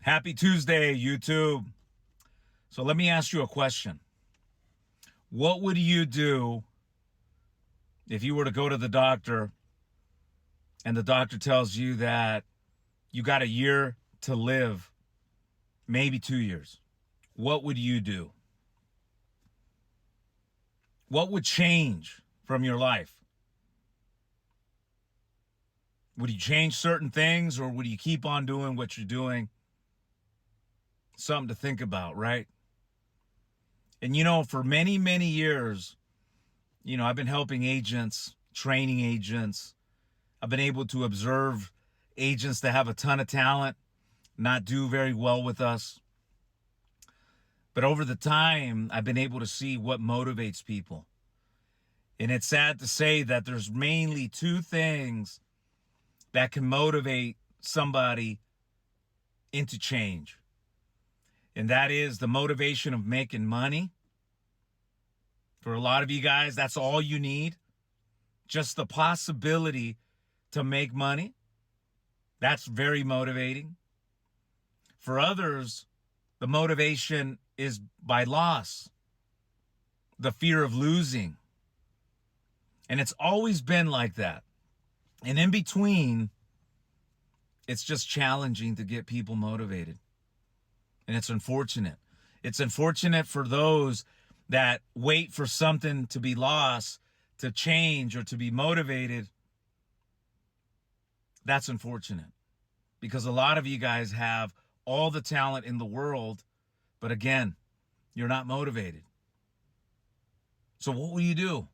Happy Tuesday, YouTube. So let me ask you a question. What would you do if you were to go to the doctor and the doctor tells you that you got a year to live, maybe 2 years? What would you do? What would change from your life? Would you change certain things, or would you keep on doing what you're doing? Something to think about, right? And for many, many years, I've been helping agents, training agents. I've been able to observe agents that have a ton of talent not do very well with us. But over the time, I've been able to see what motivates people. And it's sad to say that there's mainly two things that can motivate somebody into change. And that is the motivation of making money. For a lot of you guys, that's all you need. Just the possibility to make money. That's very motivating. For others, the motivation is by loss, the fear of losing. And it's always been like that. And in between, it's just challenging to get people motivated. And it's unfortunate. It's unfortunate for those that wait for something to be lost, to change, or to be motivated. That's unfortunate. Because a lot of you guys have all the talent in the world, but again, you're not motivated. So what will you do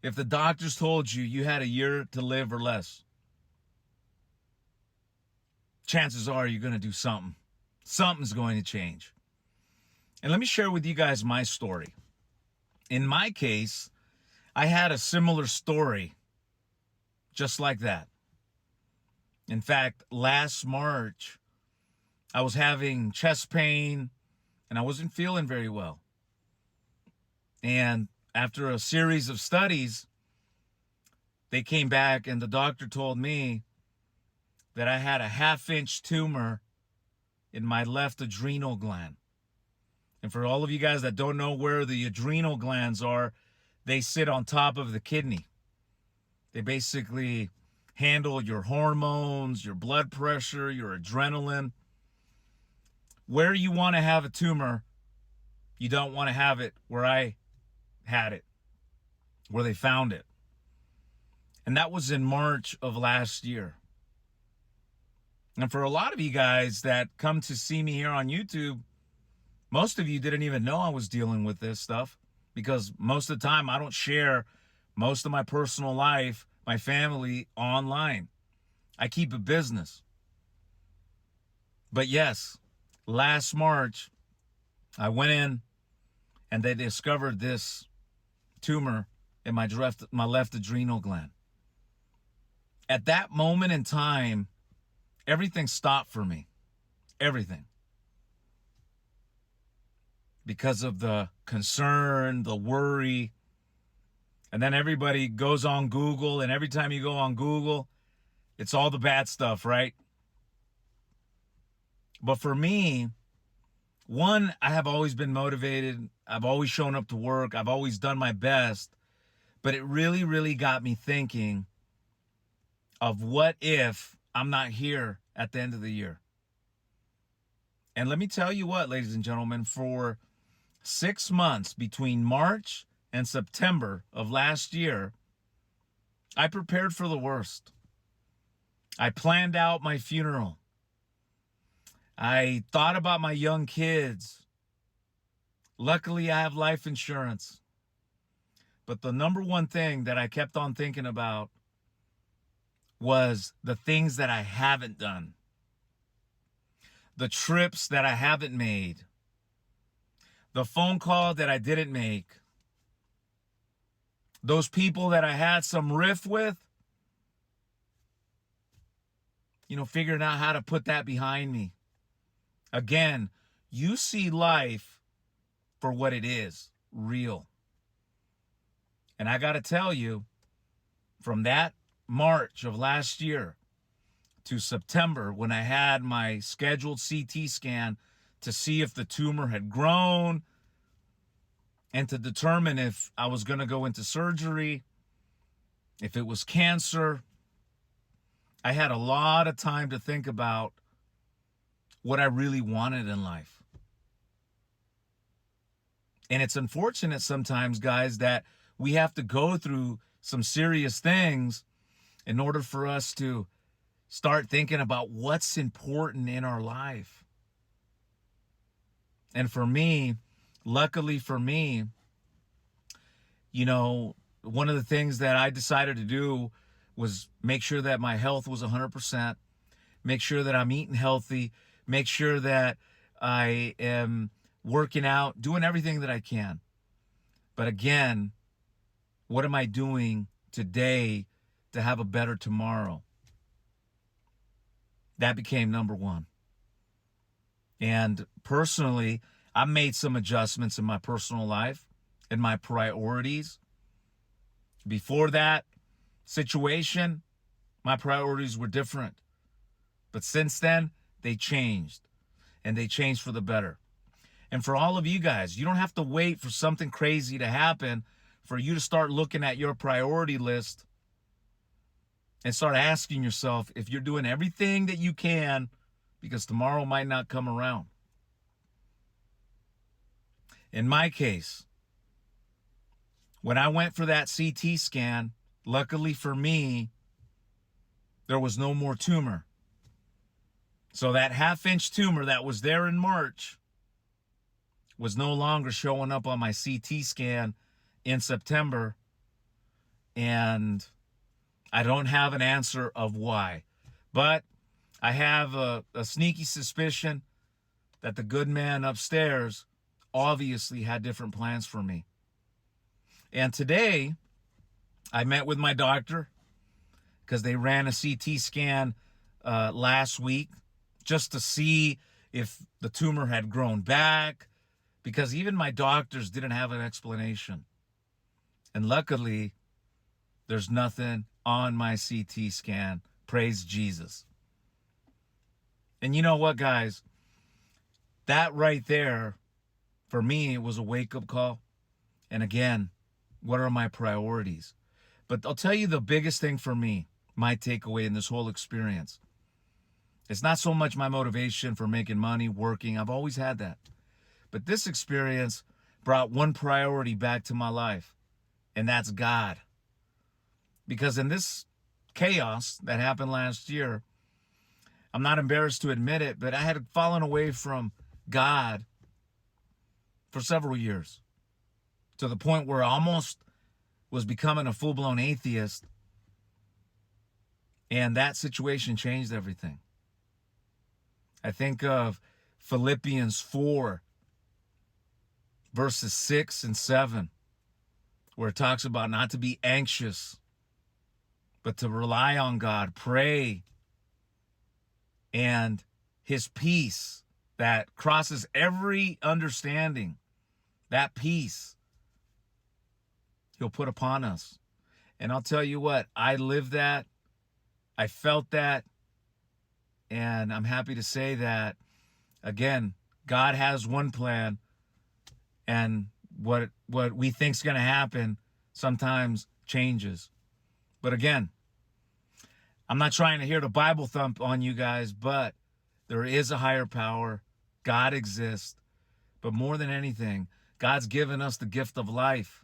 if the doctors told you you had a year to live or less? Chances are you're going to do something. Something's going to change. And let me share with you guys my story. In my case, I had a similar story just like that. In fact, last March, I was having chest pain and I wasn't feeling very well. And after a series of studies, they came back and the doctor told me that I had a 1/2-inch tumor in my left adrenal gland. And for all of you guys that don't know where the adrenal glands are, they sit on top of the kidney. They basically handle your hormones, your blood pressure, your adrenaline. Where you want to have a tumor, you don't want to have it where I had it, where they found it. And that was in March of last year. And for a lot of you guys that come to see me here on YouTube, most of you didn't even know I was dealing with this stuff, because most of the time I don't share most of my personal life, my family, online. I keep a business. But yes, last March, I went in and they discovered this tumor in my left adrenal gland. At that moment in time, everything stopped for me. Everything. Because of the concern, the worry. And then everybody goes on Google, and every time you go on Google, it's all the bad stuff, right? But for me, one, I have always been motivated. I've always shown up to work. I've always done my best. But it really, really got me thinking of what if I'm not here at the end of the year. And let me tell you what, ladies and gentlemen, for 6 months between March and September of last year, I prepared for the worst. I planned out my funeral. I thought about my young kids. Luckily, I have life insurance. But the number one thing that I kept on thinking about was the things that I haven't done. The trips that I haven't made. The phone call that I didn't make. Those people that I had some riff with. Figuring out how to put that behind me. Again, you see life for what it is, real. And I got to tell you, from that March of last year to September when I had my scheduled CT scan to see if the tumor had grown and to determine if I was going to go into surgery, if it was cancer. I had a lot of time to think about what I really wanted in life. And it's unfortunate sometimes, guys, that we have to go through some serious things in order for us to start thinking about what's important in our life. And for me, luckily for me, you know, one of the things that I decided to do was make sure that my health was 100%, make sure that I'm eating healthy, make sure that I am working out, doing everything that I can. But again, what am I doing today to have a better tomorrow? That became number one. And personally, I made some adjustments in my personal life and my priorities. Before that situation, my priorities were different. But since then, they changed. And they changed for the better. And for all of you guys, you don't have to wait for something crazy to happen for you to start looking at your priority list and start asking yourself if you're doing everything that you can, because tomorrow might not come around. In my case, when I went for that CT scan, luckily for me, there was no more tumor. So that half-inch tumor that was there in March was no longer showing up on my CT scan in September. And I don't have an answer of why. But I have a sneaky suspicion that the good man upstairs obviously had different plans for me. And today, I met with my doctor because they ran a CT scan last week just to see if the tumor had grown back, because even my doctors didn't have an explanation. And luckily, there's nothing on my CT scan. Praise Jesus. And you know what, guys? That right there, for me, it was a wake-up call. And again, what are my priorities? But I'll tell you the biggest thing for me, my takeaway in this whole experience. It's not so much my motivation for making money, working. I've always had that. But this experience brought one priority back to my life, and that's God. Because in this chaos that happened last year, I'm not embarrassed to admit it, but I had fallen away from God for several years, to the point where I almost was becoming a full-blown atheist. And that situation changed everything. I think of Philippians 4, verses 6 and 7, where it talks about not to be anxious, but to rely on God, pray, and his peace that crosses every understanding, that peace he'll put upon us. And I'll tell you what, I lived that, I felt that, and I'm happy to say that, again, God has one plan, and what we think is going to happen sometimes changes. But again, I'm not trying to hear the Bible thump on you guys, but there is a higher power. God exists. But more than anything, God's given us the gift of life.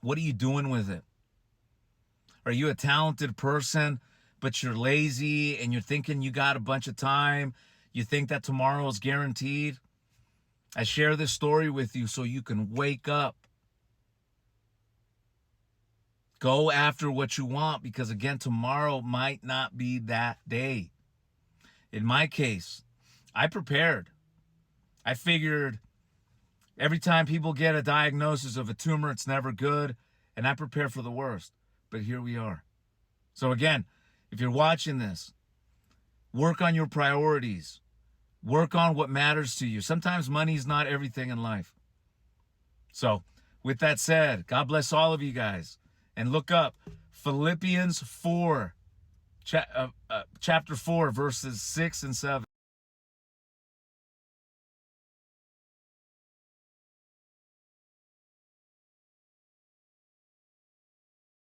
What are you doing with it? Are you a talented person, but you're lazy and you're thinking you got a bunch of time? You think that tomorrow is guaranteed? I share this story with you so you can wake up. Go after what you want, because again, tomorrow might not be that day. In my case, I prepared. I figured every time people get a diagnosis of a tumor, it's never good, and I prepare for the worst. But here we are. So again, if you're watching this, work on your priorities. Work on what matters to you. Sometimes money is not everything in life. So with that said, God bless all of you guys. And look up Philippians 4. chapter 4, verses 6 and 7.